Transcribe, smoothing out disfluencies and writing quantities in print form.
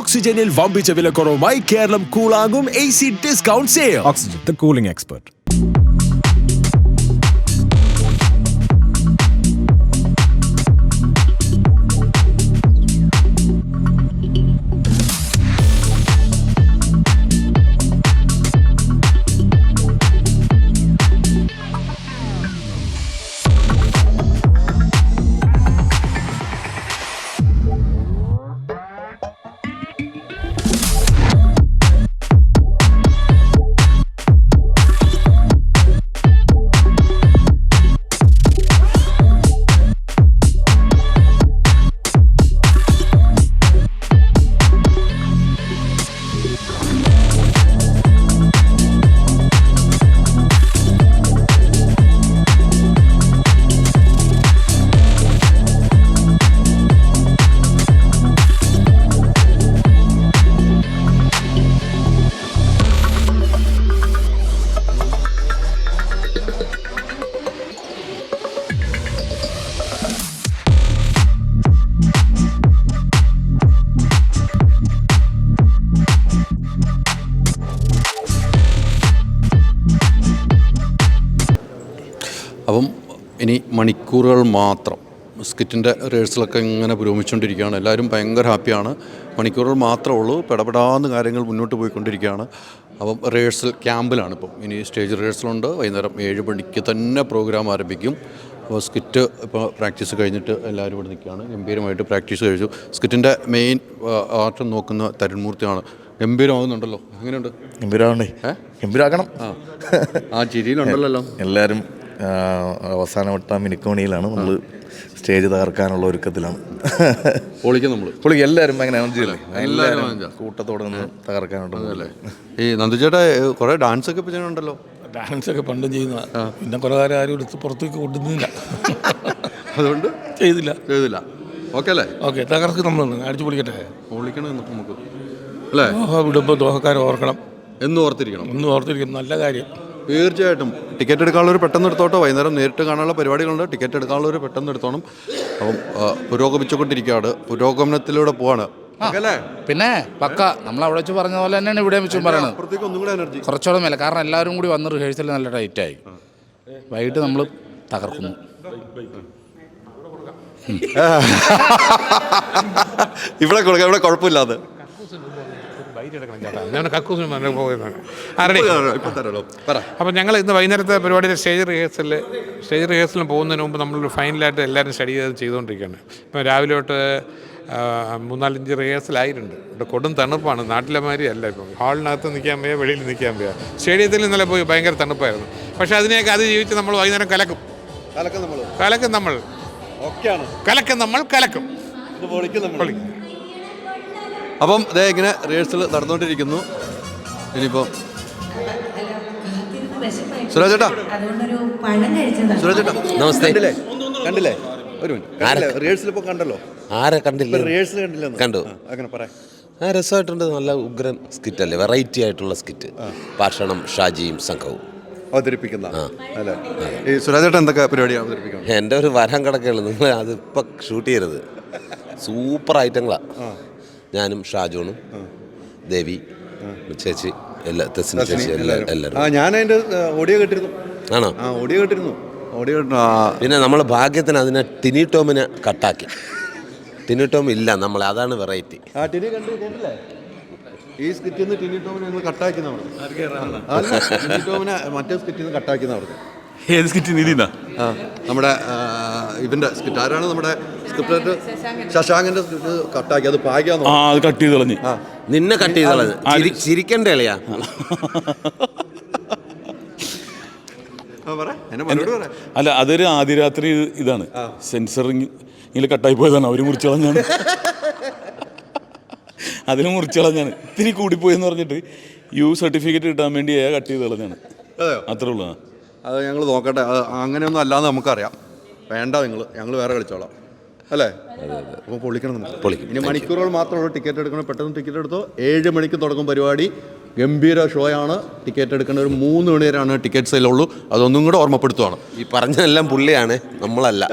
ഓക്സിജനിൽ വമ്പിച്ച വിലക്കുറവുമായി കേരളം കൂളാകും AC discount sale. Oxygen, the cooling expert. അപ്പം ഇനി മണിക്കൂറുകൾ മാത്രം. സ്കിറ്റിൻ്റെ റിഹേഴ്സലൊക്കെ ഇങ്ങനെ പുരോഗമിച്ചുകൊണ്ടിരിക്കുകയാണ്. എല്ലാവരും ഭയങ്കര ഹാപ്പിയാണ്. മണിക്കൂറുകൾ മാത്രമേ ഉള്ളൂ. പെടപെടാന്ന് കാര്യങ്ങൾ മുന്നോട്ട് പോയിക്കൊണ്ടിരിക്കുകയാണ്. അപ്പം റിഹേഴ്സൽ ക്യാമ്പിലാണ് ഇപ്പം. ഇനി സ്റ്റേജ് റിഹേഴ്സലുണ്ട്. വൈകുന്നേരം 7 മണിക്ക് തന്നെ പ്രോഗ്രാം ആരംഭിക്കും. അപ്പോൾ സ്കിറ്റ് ഇപ്പോൾ പ്രാക്ടീസ് കഴിഞ്ഞിട്ട് എല്ലാവരും ഇവിടെ നിൽക്കുകയാണ്. ഗംഭീരമായിട്ട് പ്രാക്ടീസ് കഴിച്ചു. സ്കിറ്റിൻ്റെ മെയിൻ ആർട്ട് നോക്കുന്ന തരുൺമൂർത്തിയാണ്. ഗംഭീരമാകുന്നുണ്ടല്ലോ. എങ്ങനെയുണ്ട്? ഗംഭീരമാകണ്ടേ? ഗംഭീരമാക്കണം. ആ ചിരിയിലുണ്ടല്ലോ എല്ലാവരും. അവസാനവട്ട മിനുക്കോണിയിലാണ്. നമ്മൾ സ്റ്റേജ് തകർക്കാനുള്ള ഒരുക്കത്തിലാണ്. പൊളിക്കും എല്ലാവരും ഭയങ്കര എനർജിയല്ലേ? എല്ലാവരും കൂട്ടത്തോടെ നിന്ന് തകർക്കാനുണ്ടല്ലേ? ഈ നന്ദുചേട്ടാ കുറേ ഡാൻസ് ഒക്കെ ഇപ്പോൾ ചെയ്യുന്നുണ്ടല്ലോ. ഡാൻസൊക്കെ പണ്ടും ചെയ്യുന്ന, പിന്നെ കുറേ കാലം ആരും എടുത്ത് പുറത്തേക്ക് കൊണ്ടുവന്നില്ല, അതുകൊണ്ട് ചെയ്തില്ല. ഓക്കെ അല്ലേ? ഓക്കെ, തകർക്ക് നമ്മൾ അടിച്ചു പൊളിക്കട്ടെ. പൊളിക്കണം നമുക്ക് അല്ലേ? വിടുമ്പോൾ ദോഹക്കാരെ ഓർക്കണം, എന്നും ഓർത്തിരിക്കണം. നല്ല കാര്യം. തീർച്ചയായിട്ടും. ടിക്കറ്റ് എടുക്കാനുള്ളവർ പെട്ടെന്ന് എടുത്തോട്ടോ. വൈകുന്നേരം നേരിട്ട് കാണാനുള്ള പരിപാടികളുണ്ട്. ടിക്കറ്റ് എടുക്കാനുള്ളവർ പെട്ടെന്ന് എടുത്തോണം. അപ്പം പുരോഗമിച്ചുകൊണ്ടിരിക്കുകയാണ്. പുരോഗമനത്തിലൂടെ പോവാണ്. പിന്നെ പക്ക നമ്മൾ അവിടെ വെച്ച് പറഞ്ഞ പോലെ തന്നെയാണ് ഇവിടെ വെച്ചും പറയുന്നത്. കുറച്ചുകൂടെ മേലെ, കാരണം എല്ലാവരും കൂടി വന്ന് റിഹേഴ്സൽ നല്ല ടൈറ്റായി. വൈകിട്ട് നമ്മൾ തകർക്കുന്നു. ഇവിടെ കുഴപ്പമില്ലാതെ അപ്പം ഞങ്ങൾ ഇന്ന് വൈകുന്നേരത്തെ പരിപാടിയുടെ സ്റ്റേജ് റിഹേഴ്സലിന് പോകുന്നതിന് മുമ്പ് നമ്മളൊരു ഫൈനലായിട്ട് എല്ലാവരും സ്റ്റഡി ചെയ്തുകൊണ്ടിരിക്കുകയാണ്. ഇപ്പം രാവിലെ തൊട്ട് 3-4 റിഹേഴ്സലായിട്ടുണ്ട്. ഇവിടെ കൊടും തണുപ്പാണ്. നാട്ടിലെ മാതിരി അല്ല. ഇപ്പം ഹാളിനകത്ത് നിൽക്കാൻ വയ്യ, വെളിയിൽ നിൽക്കാൻ വയ്യ. സ്റ്റേഡിയത്തിൽ ഇന്നലെ പോയി ഭയങ്കര തണുപ്പായിരുന്നു. പക്ഷേ അതിനെയൊക്കെ അതിജീവിച്ച് നമ്മൾ വൈകുന്നേരം കലക്കും. അപ്പം അതേ ഇങ്ങനെ റിഹേഴ്സൽ നടന്നുകൊണ്ടിരിക്കുന്നു. ഇനിയിപ്പോൾ സുരാജ് ചേട്ടാ നമസ്തേ. കണ്ടില്ലേ? ഒരു മിനിറ്റ്. റിഹേഴ്സൽ ഇപ്പോൾ കണ്ടല്ലോ. ആരെ കണ്ടില്ല? റിഹേഴ്സൽ കണ്ടില്ല? കണ്ടു. അങ്ങനെ പറയാം. രസമായിട്ടുണ്ട്. നല്ല ഉഗ്രൻ സ്കിറ്റ് അല്ലേ? വെറൈറ്റി ആയിട്ടുള്ള സ്കിറ്റ്. ഭാഷണം ഷാജിയും സംഘവും അവതരിപ്പിക്കുന്ന അല്ലേ? ഈ സുരാജ് ചേട്ടാ എന്തൊക്കെ പരിപാടി അവതരിപ്പിക്കണം? എൻ്റെ ഒരു വരം കിടക്കുകയുള്ളൂ. നിങ്ങൾ അതിപ്പോൾ ഷൂട്ട് ചെയ്യരുത്. സൂപ്പർ ഐറ്റങ്ങളാണ്. ഞാനും ഷാജോണും ദേവി ചേച്ചി ചേച്ചി എല്ലാവരും. ഞാൻ അതിൻ്റെ ഓഡിയോ കേട്ടിരുന്നു. ആണോ? ഓഡിയോ കേട്ടിരുന്നു. പിന്നെ നമ്മൾ ഭാഗ്യത്തിന് അതിനെ ടിനി ടോമിനെ കട്ടാക്കി. ടിനി ടോം ഇല്ല നമ്മൾ, അതാണ് വെറൈറ്റി. ടിനി കണ്ടില്ലേ? ഈ സ്കിറ്റിൽ നിന്ന് ടിനി ടോമിനെ കട്ടാക്കി ടോമിനെ മറ്റേ സ്കിറ്റിൽ നിന്ന് കട്ടാക്കി. ഏത് സ്കിറ്റ്? നിധിന്നാ? നമ്മുടെ ഇവന്റെ സ്കിറ്റ്. ആരാണ് നമ്മുടെ സ്ക്രിപ്റ്റ്? ശശാങ്കന്റെ സ്ക്രിപ്റ്റ് കട്ടാക്കി. അത് ഭാഗ്യാന്ന്. അത് കട്ട് ചെയ്ത് കളഞ്ഞ്. നിന്നെ കട്ട് ചെയ്ത് കളഞ്ഞ്. ചിരിക്കണ്ടേ അളിയാ? അല്ല, അതൊരു ആദ്യ രാത്രി ഇതാണ്. സെൻസറിങ് ഇങ്ങനെ കട്ടായി പോയതാണ്. അവർ മുറിച്ച് കളഞ്ഞാണ്. അതിന് മുറിച്ച് കളഞ്ഞാണ്. ഇത്തിരി കൂടിപ്പോയെന്ന് പറഞ്ഞിട്ട് സർട്ടിഫിക്കറ്റ് കിട്ടാൻ വേണ്ടി കട്ട് ചെയ്ത് കളഞ്ഞാണ്. അത്രേ ഉള്ളൂ. അത് ഞങ്ങൾ നോക്കട്ടെ. അങ്ങനെയൊന്നും അല്ലാതെ നമുക്കറിയാം. വേണ്ട, ഞങ്ങൾ വേറെ കളിച്ചോളാം അല്ലേ? അപ്പോൾ പൊളിക്കണം നമുക്ക്. ഇനി മണിക്കൂറുകൾ മാത്രമേ ഉള്ളൂ. ടിക്കറ്റ് എടുക്കണം. പെട്ടെന്ന് ടിക്കറ്റ് എടുത്തോ. 7 മണിക്ക് തുടങ്ങും പരിപാടി. ഗംഭീര ഷോയാണ്. ടിക്കറ്റ് എടുക്കേണ്ട ഒരു 3 മണി വരെയാണ് ടിക്കറ്റ് സെയിലുള്ളൂ. അതൊന്നും കൂടെ ഓർമ്മപ്പെടുത്തുവാണ്. ഈ പറഞ്ഞതെല്ലാം പുള്ളിയാണ്, നമ്മളല്ല.